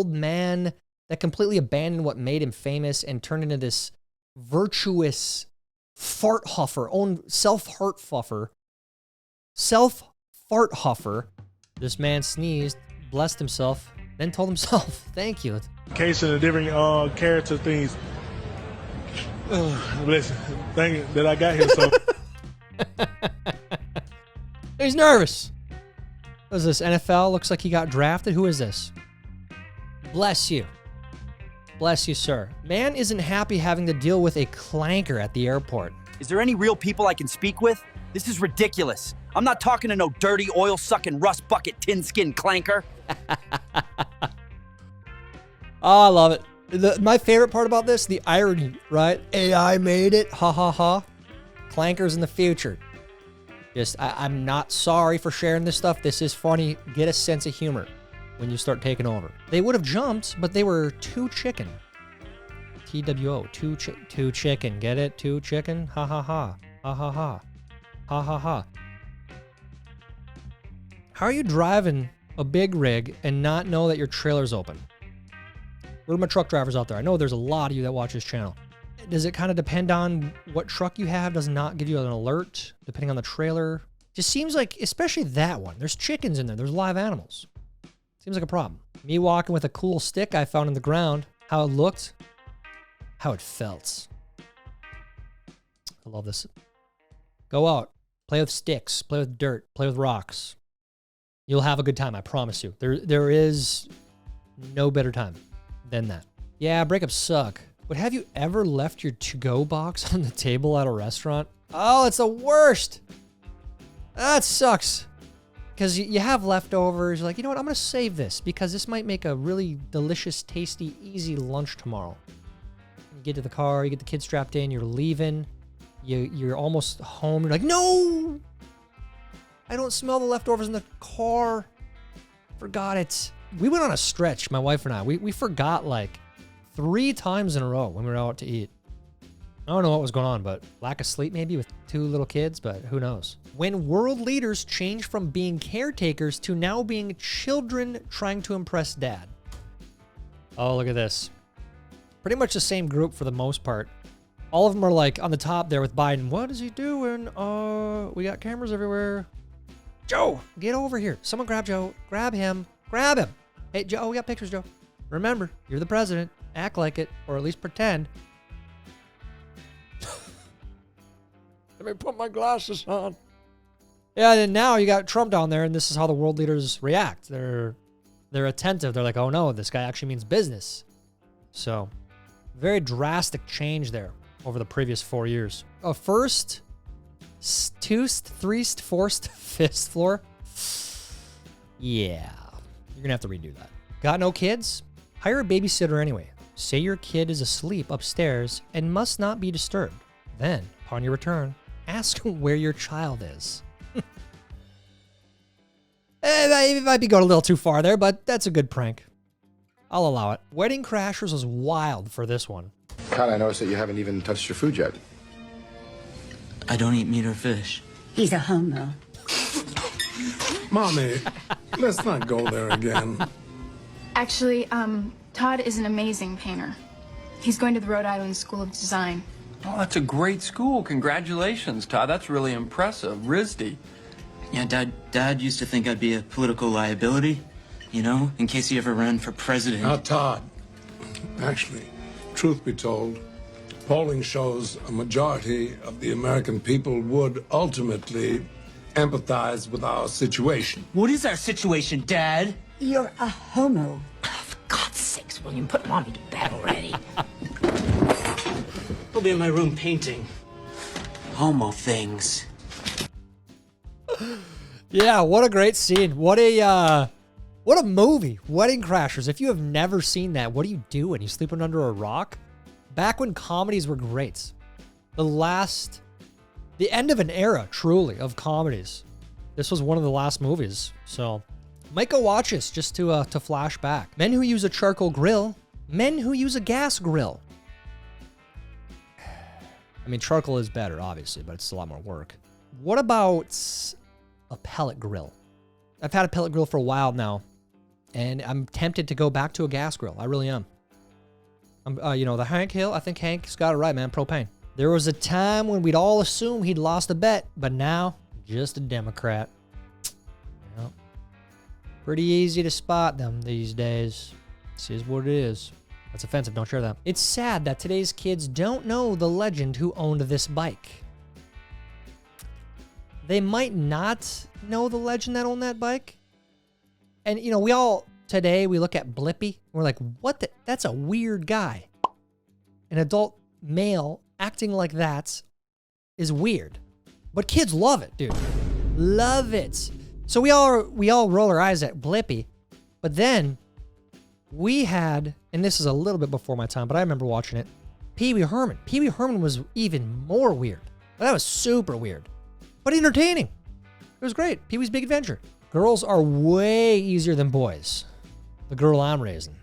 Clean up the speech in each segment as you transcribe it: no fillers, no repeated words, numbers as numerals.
old man that completely abandoned what made him famous and turned into this virtuous fart huffer, own self-fart huffer. This man sneezed, blessed himself, then told himself, thank you. Case of the different character things. Listen, thank you that I got here. So he's nervous. What is this, NFL? Looks like he got drafted. Who is this? Bless you. Bless you, sir. Man isn't happy having to deal with a clanker at the airport. Is there any real people I can speak with? This is ridiculous. I'm not talking to no dirty, oil-sucking, rust bucket, tin-skin clanker. Oh, I love it. My favorite part about this, the irony, right? AI made it. Ha, ha, ha. Clankers in the future. I'm not sorry for sharing this stuff. This is funny. Get a sense of humor when you start taking over. They would have jumped, but they were too chicken. TWO, too chicken. Get it? Too chicken? Ha, ha, ha. Ha, ha, ha. Ha, ha, ha. How are you driving a big rig and not know that your trailer's open? What are my truck drivers out there? I know there's a lot of you that watch this channel. Does it kind of depend on what truck you have? Does it not give you an alert depending on the trailer? Just seems like, especially that one, there's chickens in there. There's live animals. Seems like a problem. Me walking with a cool stick I found in the ground, how it looked, how it felt. I love this. Go out, play with sticks, play with dirt, play with rocks. You'll have a good time, I promise you. There is no better time than that. Yeah, breakups suck. But have you ever left your to-go box on the table at a restaurant? Oh, it's the worst. That sucks. Because you have leftovers. You're like, you know what? I'm going to save this because this might make a really delicious, tasty, easy lunch tomorrow. You get to the car, you get the kids strapped in, you're leaving. You're almost home. You're like, no! I don't smell the leftovers in the car. Forgot it. We went on a stretch, my wife and I. We forgot like 3 times in a row when we were out to eat. I don't know what was going on, but lack of sleep maybe with 2 little kids, but who knows. When world leaders change from being caretakers to now being children trying to impress dad. Oh, look at this. Pretty much the same group for the most part. All of them are like on the top there with Biden. What is he doing? We got cameras everywhere. Joe, get over here. Someone grab Joe. Grab him. Grab him. Hey, Joe, we got pictures, Joe. Remember, you're the president. Act like it, or at least pretend. Let me put my glasses on. Yeah, and now you got Trump down there, and this is how the world leaders react. They're attentive. They're like, oh no, this guy actually means business. So, very drastic change there over the previous 4 years. First, fourth, fifth floor. Yeah, you're gonna have to redo that. Got no kids? Hire a babysitter anyway. Say your kid is asleep upstairs and must not be disturbed. Then, upon your return, ask where your child is. It might be going a little too far there, but that's a good prank. I'll allow it. Wedding Crashers was wild for this one. Todd, I noticed that you haven't even touched your food yet. I don't eat meat or fish. He's a homo. Mommy, let's not go there again. Actually, Todd is an amazing painter. He's going to the Rhode Island School of Design. Oh, that's a great school. Congratulations, Todd. That's really impressive. RISD. Yeah, Dad used to think I'd be a political liability, you know, in case he ever ran for president. Now, Todd, actually, truth be told, polling shows a majority of the American people would ultimately empathize with our situation. What is our situation, Dad? You're a homo. For God's sakes, William, put Mommy to bed already. I'll be in my room painting. Homo things. Yeah, what a great scene. What a movie. Wedding Crashers. If you have never seen that, what are you doing? You sleeping under a rock? Back when comedies were great. The end of an era, truly, of comedies. This was one of the last movies, so might go watch this just to flash back. Men who use a charcoal grill. Men who use a gas grill. I mean, charcoal is better, obviously, but it's a lot more work. What about a pellet grill? I've had a pellet grill for a while now. And I'm tempted to go back to a gas grill. I really am. You know, the Hank Hill, I think Hank's got it right, man. Propane. There was a time when we'd all assume he'd lost a bet, but now, just a Democrat. Yep. Pretty easy to spot them these days. This is what it is. That's offensive. Don't share that. It's sad that today's kids don't know the legend who owned this bike. They might not know the legend that owned that bike. And, you know, we all, today, we look at Blippi. We're like, what the? That's a weird guy. An adult male acting like that is weird. But kids love it, dude. Love it. So we all roll our eyes at Blippi. But then we had, and this is a little bit before my time, but I remember watching it, Pee Wee Herman. Pee Wee Herman was even more weird. That was super weird. But entertaining. It was great. Pee Wee's Big Adventure. Girls are way easier than boys. The girl I'm raising.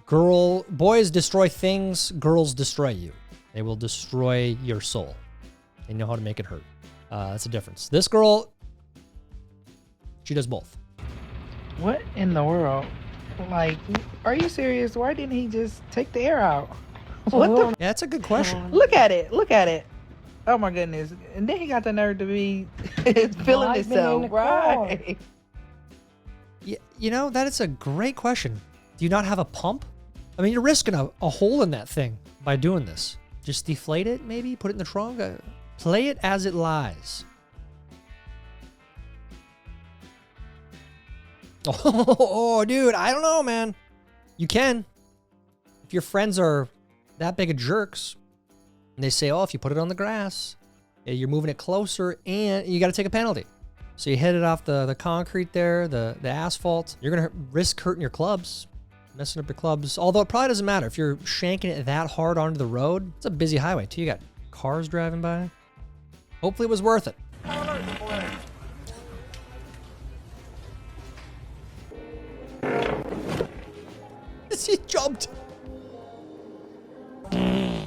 Boys destroy things, girls destroy you. They will destroy your soul. They know how to make it hurt. That's a difference. This girl, she does both. What in the world? Like, are you serious? Why didn't he just take the air out? What the? Yeah, that's a good question. Look at it. Look at it. Oh my goodness. And then he got the nerve to be feeling himself. Right. Yeah, you know, that is a great question. Do you not have a pump? I mean, you're risking a hole in that thing by doing this. Just deflate it, maybe? Put it in the trunk? Play it as it lies. Oh, dude, I don't know, man. You can. If your friends are that big of jerks, and they say, oh, if you put it on the grass, you're moving it closer, and you got to take a penalty. So you hit it off the concrete there, the asphalt. You're going to risk hurting your clubs, messing up your clubs. Although it probably doesn't matter. If you're shanking it that hard onto the road, it's a busy highway, too. You got cars driving by. Hopefully it was worth it. He jumped. Okay.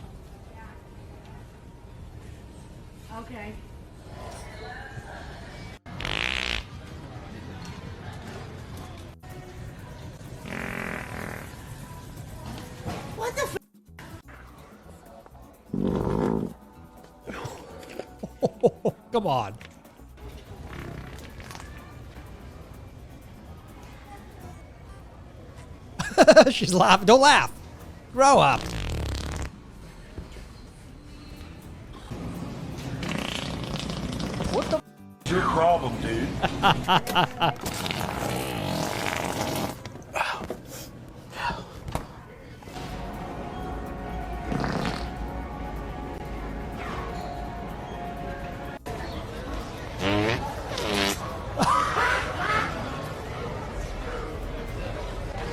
What the Come on. She's laughing. Don't laugh. Grow up. What the is your problem, dude?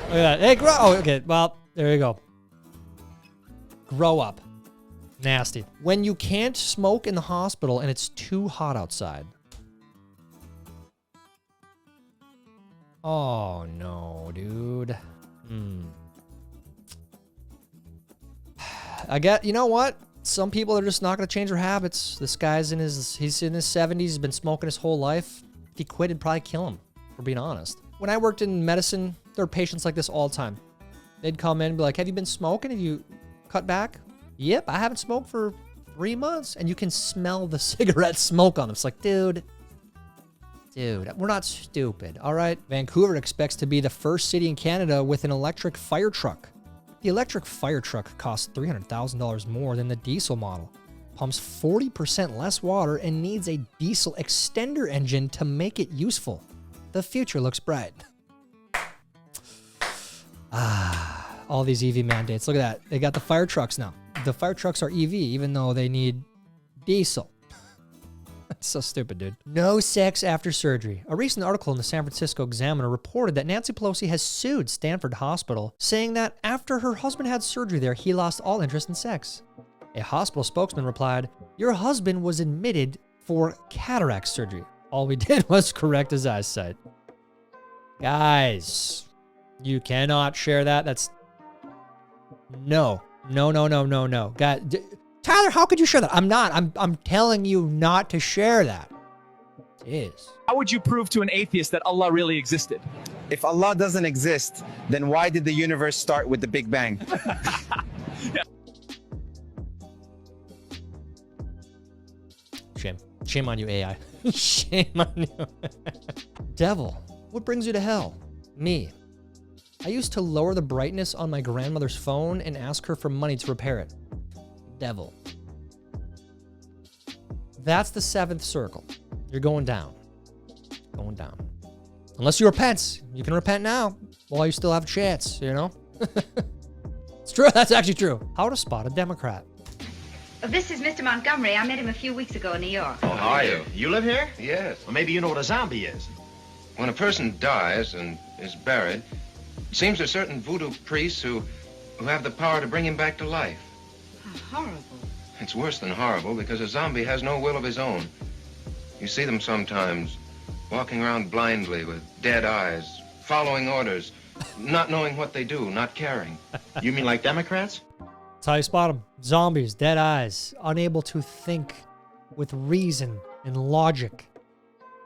Look at that. Hey, grow. Oh, okay. Well, there you go. Grow up. Nasty. When you can't smoke in the hospital and it's too hot outside. Oh, no, dude. I get, you know what? Some people are just not going to change their habits. This guy's he's in his 70s. He's been smoking his whole life. If he quit, it'd probably kill him, for being honest. When I worked in medicine, there were patients like this all the time. They'd come in and be like, have you been smoking? Have you cut back? Yep, I haven't smoked for 3 months. And you can smell the cigarette smoke on them. It's like, dude, we're not stupid, all right? Vancouver expects to be the first city in Canada with an electric fire truck. The electric fire truck costs $300,000 more than the diesel model, pumps 40% less water, and needs a diesel extender engine to make it useful. The future looks bright. All these EV mandates. Look at that. They got the fire trucks now. The fire trucks are EV, even though they need diesel. That's so stupid, dude. No sex after surgery. A recent article in the San Francisco Examiner reported that Nancy Pelosi has sued Stanford Hospital, saying that after her husband had surgery there, he lost all interest in sex. A hospital spokesman replied, "Your husband was admitted for cataract surgery. All we did was correct his eyesight." Guys, you cannot share that. That's... No. God, Tyler, how could you share that? I'm not. I'm telling you not to share that. Jeez. How would you prove to an atheist that Allah really existed? If Allah doesn't exist, then why did the universe start with the Big Bang? Shame. Shame on you, AI. Shame on you. Devil, what brings you to hell? Me. I used to lower the brightness on my grandmother's phone and ask her for money to repair it. Devil. That's the 7th circle. You're going down. Going down. Unless you repent. You can repent now while you still have a chance, you know? It's true. That's actually true. How to spot a Democrat. This is Mr. Montgomery. I met him a few weeks ago in New York. Oh, how are you? You live here? Yes. Well, maybe you know what a zombie is. When a person dies and is buried, it seems there are certain voodoo priests who have the power to bring him back to life. How horrible. It's worse than horrible because a zombie has no will of his own. You see them sometimes walking around blindly with dead eyes, following orders, not knowing what they do, not caring. You mean like Democrats? That's how you spot them. Zombies, dead eyes, unable to think with reason and logic.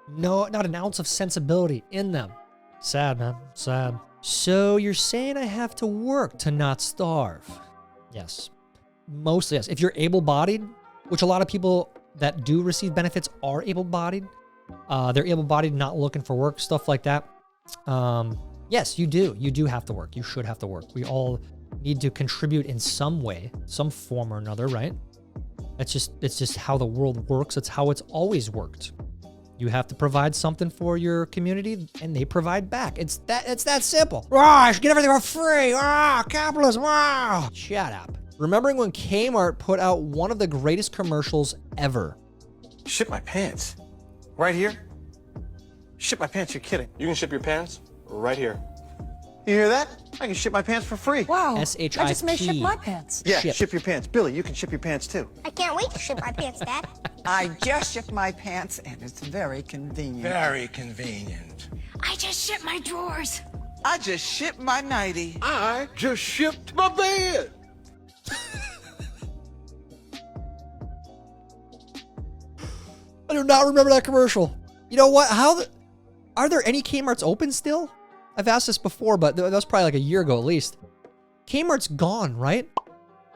No, not an ounce of sensibility in them. Sad, man. Sad. So you're saying I have to work to not starve? Yes. Mostly, yes. If you're able-bodied, which a lot of people that do receive benefits are able-bodied, they're able-bodied, not looking for work, stuff like that. Yes, you do. You do have to work. You should have to work. We all need to contribute in some way, some form or another, right? It's just how the world works. It's how it's always worked. You have to provide something for your community, and they provide back. It's that simple. Rah, get everything for free. Rah, capitalism. Rah. Shut up. Remembering when Kmart put out one of the greatest commercials ever. Ship my pants. Right here? Ship my pants, you're kidding. You can ship your pants right here. You hear that? I can ship my pants for free. Wow. SHIP. I just may ship my pants. Yeah, ship your pants. Billy, you can ship your pants too. I can't wait to ship my pants, Dad. I just shipped my pants, and it's very convenient. Very convenient. I just shipped my drawers. I just shipped my nightie. I just shipped my bed. I do not remember that commercial. You know what? Are there any Kmart's open still? I've asked this before, but that was probably like a year ago at least. Kmart's gone, right?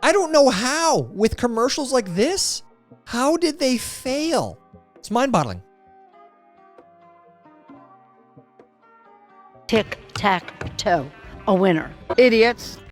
I don't know how. With commercials like this, how did they fail? It's mind-boggling. Tic-tac-toe. A winner. Idiots.